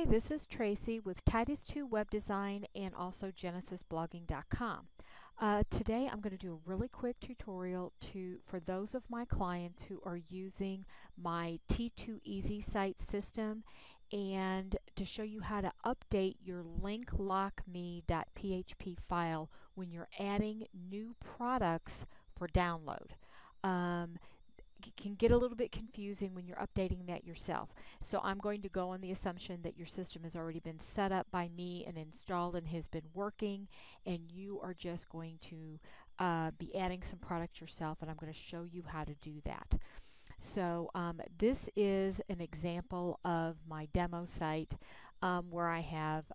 Hi, this is Tracy with Titus 2 Web Design and also GenesisBlogging.com. Today I'm going to do a really quick tutorial for those of my clients who are using my T2 Easy Site system, and to show you how to update your LinkLokMe.php file when you're adding new products for download. It can get a little bit confusing when you're updating that yourself. So I'm going to go on the assumption that your system has already been set up by me and installed and has been working, and you are just going to be adding some products yourself, and I'm going to show you how to do that. So this is an example of my demo site where I have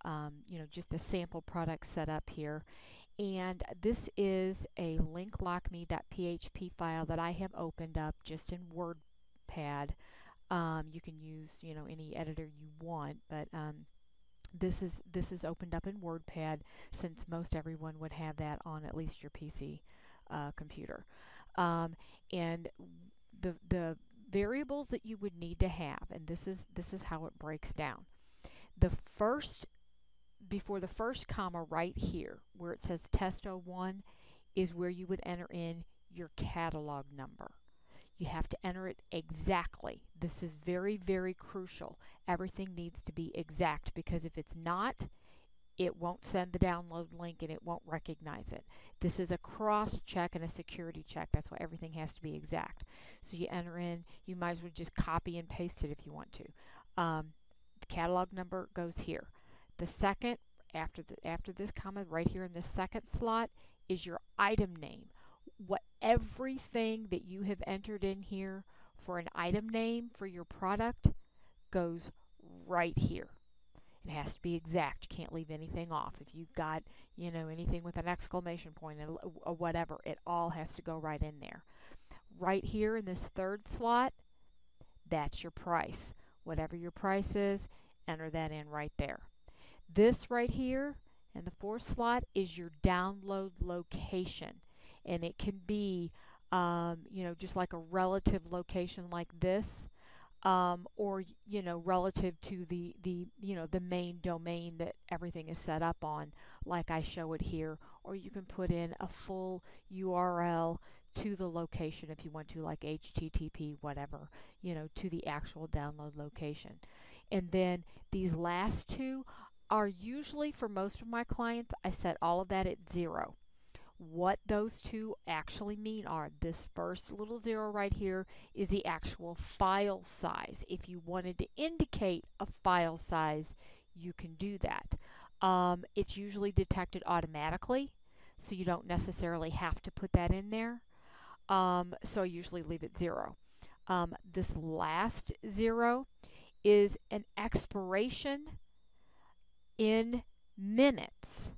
just a sample product set up here. And this is a linklokme.php file that I have opened up just in WordPad. You can use any editor you want, but this is opened up in WordPad, since most everyone would have that on at least your PC computer. And the variables that you would need to have, and this is how it breaks down. Before the first comma right here, where it says test 01, is where you would enter in your catalog number. You have to enter it exactly. This is very, very crucial. Everything needs to be exact, because if it's not, it won't send the download link and it won't recognize it. This is a cross check and a security check. That's why everything has to be exact. So you enter in, you might as well just copy and paste it if you want to. The catalog number goes here. The second, after this comma, right here in this second slot, is your item name. Everything that you have entered in here for an item name for your product goes right here. It has to be exact. You can't leave anything off. If you've got, anything with an exclamation point or whatever, it all has to go right in there. Right here in this third slot, that's your price. Whatever your price is, enter that in right there. This right here in the fourth slot is your download location, and it can be just like a relative location like this, or relative to the main domain that everything is set up on, like I show it here, or you can put in a full URL to the location if you want to, like HTTP whatever, to the actual download location. And then these last two are usually, for most of my clients, I set all of that at 0. What those two actually mean are, this first little 0 right here is the actual file size. If you wanted to indicate a file size, you can do that. It's usually detected automatically, so you don't necessarily have to put that in there. So I usually leave it 0. This last 0 is an expiration in minutes.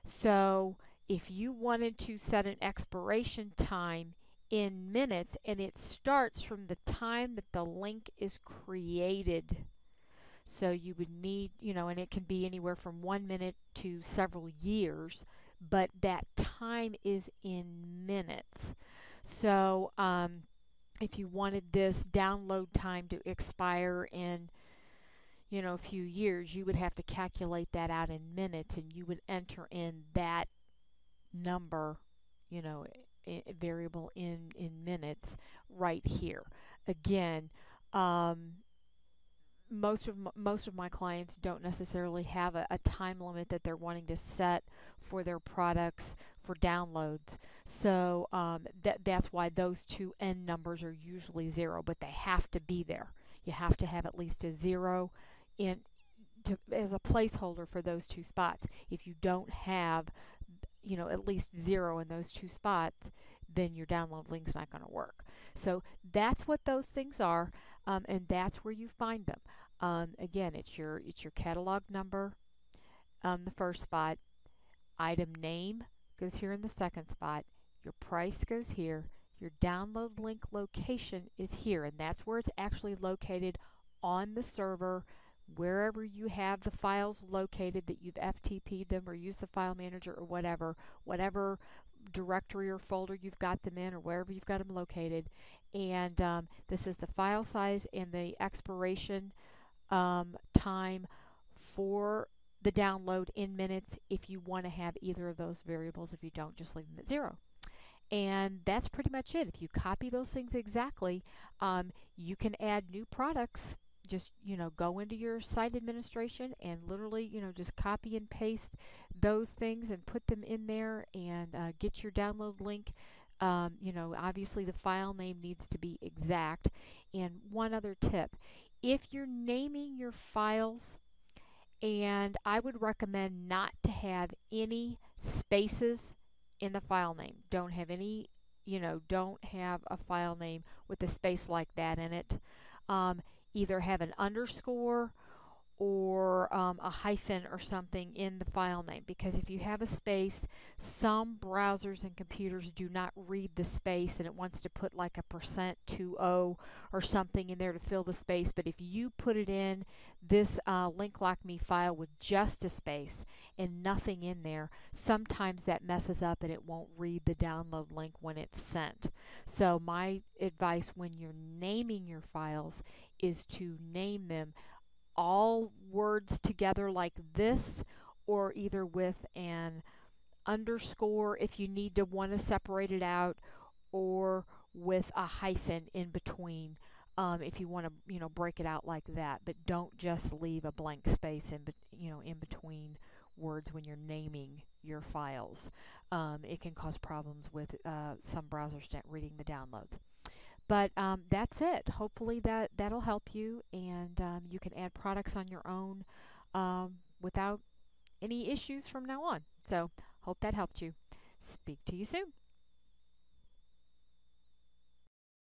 So if you wanted to set an expiration time in minutes, and it starts from the time that the link is created. So you would need, and it can be anywhere from 1 minute to several years, but that time is in minutes. So if you wanted this download time to expire in a few years, you would have to calculate that out in minutes, and you would enter in that number, variable in minutes right here. Again, most of my clients don't necessarily have a time limit that they're wanting to set for their products for downloads. So that's why those two end numbers are usually 0, but they have to be there. You have to have at least a 0 as a placeholder for those two spots. If you don't have at least 0 in those two spots, then your download link's not going to work. So that's what those things are, and that's where you find them. Again, it's your catalog number, the first spot. Item name goes here in the second spot. Your price goes here. Your download link location is here, and that's where it's actually located on the server. Wherever you have the files located that you've FTP'd them or used the file manager or whatever directory or folder you've got them in, or wherever you've got them located. And this is the file size and the expiration time for the download in minutes if you want to have either of those variables. If you don't, just leave them at 0. And that's pretty much it. If you copy those things exactly, you can add new products. Just, go into your site administration and literally, just copy and paste those things and put them in there and get your download link. Obviously the file name needs to be exact. And one other tip, if you're naming your files, and I would recommend not to have any spaces in the file name. Don't have any, don't have a file name with a space like that in it. Either have an underscore or a hyphen or something in the file name, because if you have a space, some browsers and computers do not read the space and it wants to put like a %20 or something in there to fill the space. But if you put it in this LinkLokMe file with just a space and nothing in there, sometimes that messes up and it won't read the download link when it's sent. So my advice when you're naming your files is to name them all words together like this, or either with an underscore if you want to separate it out, or with a hyphen in between if you want to break it out like that. But don't just leave a blank space in between words when you're naming your files. It can cause problems with some browsers not reading the downloads. But that's it. Hopefully that'll help you, and you can add products on your own without any issues from now on. So hope that helped you. Speak to you soon.